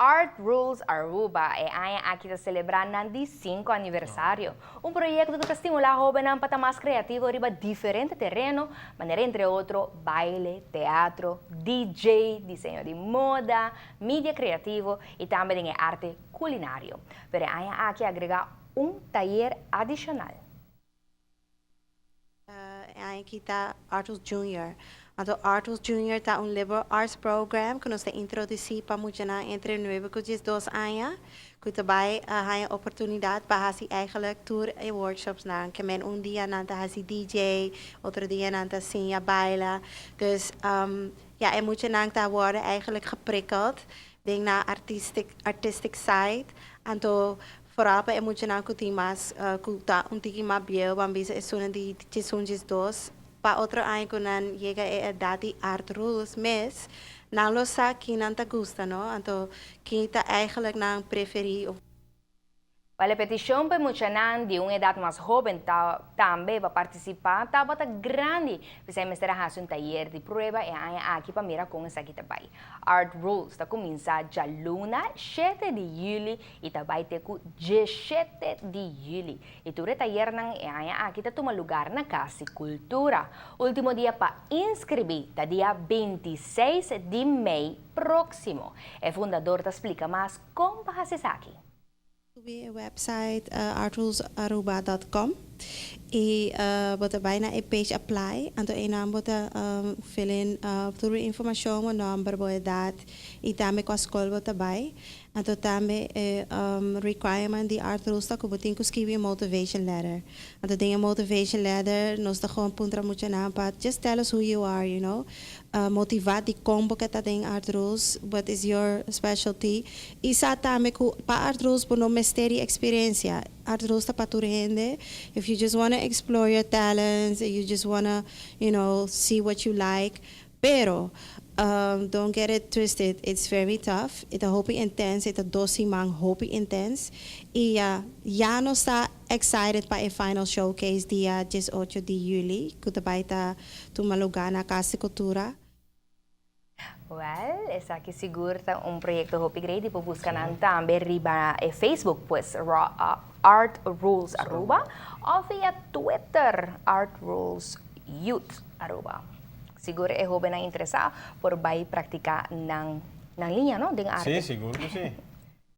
Art Rules Aruba ay aqui a celebrar ng 15 aniversário. Proyecto que estimula jóvenes a patar más creativo riba diferente terreno, maneira entre outros, baile, teatro, DJ, diseño de moda, mídia criativo e também arte culinário. Pero hay aqui agregar taller adicional. Aqui está Artus Junior. Então, Artus Junior está liberal arts program que nos introduzir para muitos entre 9 e 12 anos. Que também há oportunidade para fazer eigenlijk tour e workshops na que men dia nanta fazer DJ, outro dia nanta zinga, baila. Dus ja, muito nanta worden eigenlijk geprikkeld ding na artistic side. Então vooral bij emotioneel kutimas kuta tiki mabio bambisa es una di chisunjis dos pa otro año kunan llega dati art rules mes na lo sa kinanta gusta no anto kita eigenlijk nang preferi Vale petição para muitos de uma idade mais jovem também para participar, estava grande. Você me será um taller de prova e aqui para mirar com essa aqui também. Art Rules está começando já luna 7 de julho e também tem 17 de julho. E todo taller nang aqui está toma lugar na Casa Cultura. Último dia para inscrever, tá dia 26 de maio próximo. O fundador te explica mais como para fazer aqui. We website artrulsaruba.com e bota bijna een page apply en dan een bota fill in tour information een number boy dat e também com a escola bota bij en dan também requirement die art rules dat we tinha que escrever motivation letter en dan dingen motivation letter nos da gewoon puntra mucha nampa just tell us who you are, you know, motivar die combo que tá ding art rules, what is your specialty e sa também pa art rules por no mystery experiência art rules tá paturende if you just want to explore your talents, you just want to, you know, see what you like. Pero, don't get it twisted. It's very tough. It's a hobby intense. It's a dosimang hobby intense. Y ya no está excited para el final showcase dia 18 de julho. Kutabay ta tumalugan na Casa Cultura. Well, esa que seguro proyecto hobby grade po buscan también riba Facebook pues Art Rules Aruba o via Twitter Art Rules Youth Aruba. Siguro joven na interesado por vai practicar ng linya, no? Ding arte. Sí, seguro que sí.